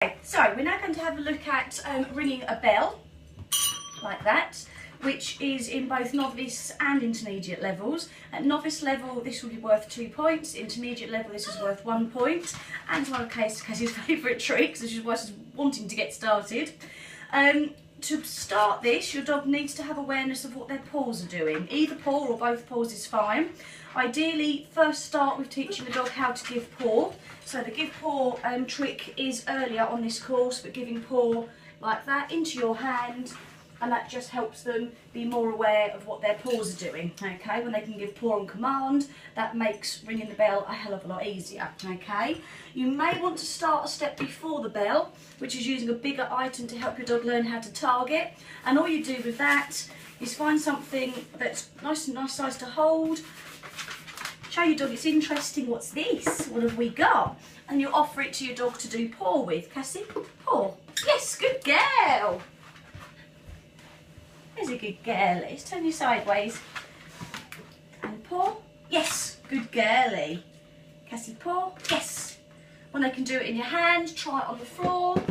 Okay, so we're now going to have a look at ringing a bell, like that, which is in both novice and intermediate levels. At novice level, this will be worth 2 points. Intermediate level, this is worth 1 point. And it's one of Casey's favourite tricks, which is why she's wanting to get started. To start this, your dog needs to have awareness of what their paws are doing. Either paw or both paws is fine. Ideally, first start with teaching the dog how to give paw. So the give paw trick is earlier on this course, but giving paw like that into your hand, and that just helps them be more aware of what their paws are doing. Okay, when they can give paw on command, that makes ringing the bell a hell of a lot easier. Okay, you may want to start a step before the bell, which is using a bigger item to help your dog learn how to target. And all you do with that is find something that's nice size to hold. Show your dog it's interesting. What's this? What have we got? And you offer it to your dog to do paw with. Cassie, paw. Yes, good girl. There's a good girl. Let's turn you sideways. And paw. Yes, good girlie. Cassie, paw. Yes. When they can do it in your hand, try it on the floor.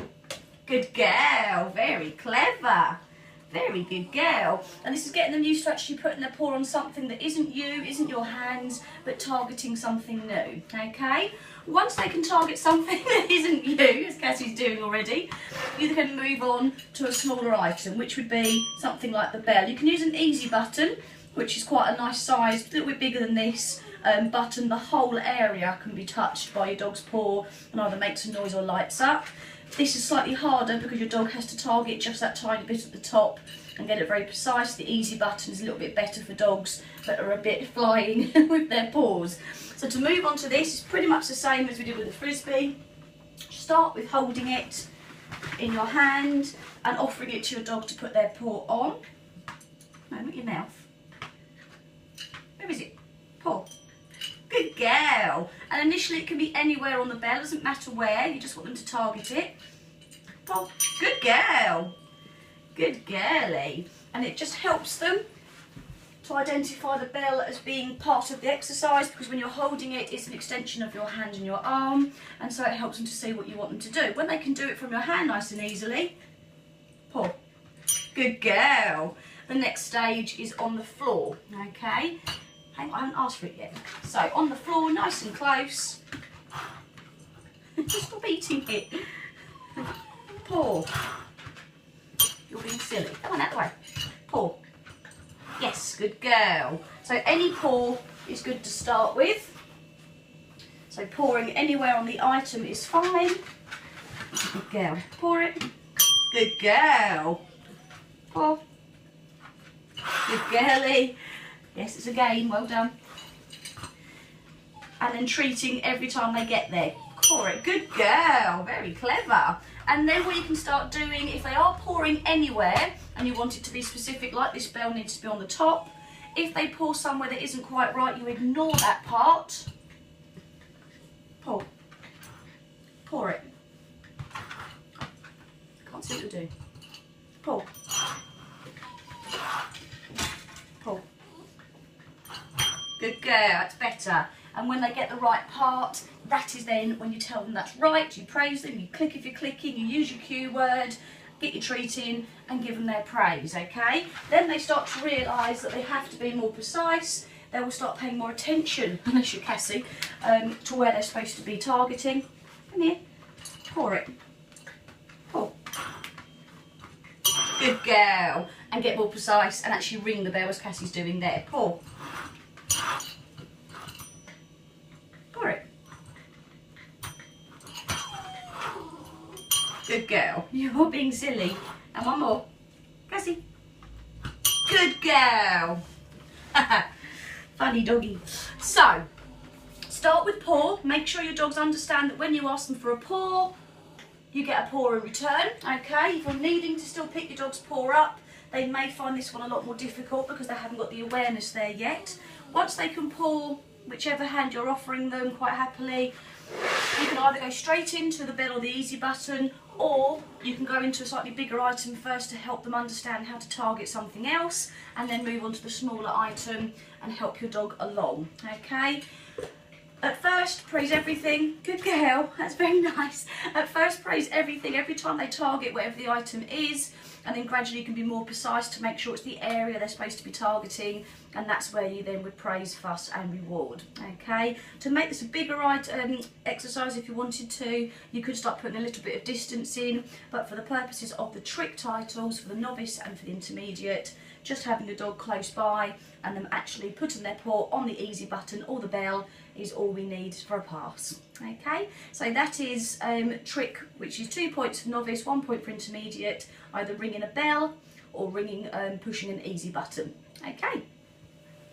Good girl. Very clever. Very good girl. And this is getting them used to actually putting their paw on something that isn't you, isn't your hands, but targeting something new. Okay? Once they can target something that isn't you, as Cassie's doing already, you can move on to a smaller item, which would be something like the bell. You can use an easy button, which is quite a nice size, a little bit bigger than this button. The whole area can be touched by your dog's paw and either makes a noise or lights up. This is slightly harder because your dog has to target just that tiny bit at the top and get it very precise. The easy button is a little bit better for dogs that are a bit flying with their paws. So to move on to this, it's pretty much the same as we did with the frisbee. Start with holding it in your hand and offering it to your dog to put their paw on. No, not your mouth. Where is it? Paw. Good girl. And initially it can be anywhere on the bell, doesn't matter where, you just want them to target it. Oh, good girl. Good girlie. And it just helps them to identify the bell as being part of the exercise, because when you're holding it, it's an extension of your hand and your arm, and so it helps them to see what you want them to do. When they can do it from your hand nice and easily, paw. Good girl. The next stage is on the floor, okay? Hang on, I haven't asked for it yet. So on the floor, nice and close. Stop eating it. Paw. You're being silly. Come on, out the way. Paw. Yes, good girl. So any paw is good to start with. So pawing anywhere on the item is fine. Good girl. Paw it. Good girl. Paw. Good girlie. Yes, it's a game, well done. And then treating every time they get there. Paw it. Good girl, very clever. And then what you can start doing, if they are pawing anywhere and you want it to be specific, like this bell needs to be on the top, if they paw somewhere that isn't quite right, you ignore that part. Paw. Paw it. Can't see what you're doing. Paw. Paw. Good girl, that's better. And when they get the right part, that is then when you tell them that's right, you praise them, you click if you're clicking, you use your cue word, get your treat in and give them their praise, okay? Then they start to realise that they have to be more precise. They will start paying more attention, unless you're Cassie, to where they're supposed to be targeting. Come here, paw it. Paw. Good girl. And get more precise and actually ring the bell as Cassie's doing there. Paw. Paw it. Good girl. You're being silly. And one more. Cassie. Good girl. Funny doggy. So, start with paw. Make sure your dogs understand that when you ask them for a paw, you get a paw in return. Okay, if you're needing to still pick your dog's paw up, they may find this one a lot more difficult because they haven't got the awareness there yet. Once they can paw whichever hand you're offering them quite happily, you can either go straight into the bell or the easy button, or you can go into a slightly bigger item first to help them understand how to target something else, and then move on to the smaller item and help your dog along. Okay, At first, praise everything. Good girl, that's very nice. At first, praise everything every time they target whatever the item is, and then gradually you can be more precise to make sure it's the area they're supposed to be targeting, and that's where you then would praise, fuss and reward. Okay, to make this a bigger exercise, if you wanted to, you could start putting a little bit of distance in, but for the purposes of the trick titles, for the novice and for the intermediate, just having the dog close by and them actually putting their paw on the easy button or the bell is all we need for a pass. Okay, so that is trick, which is 2 points for novice, 1 point for intermediate, either ringing a bell or ringing pushing an easy button. Okay.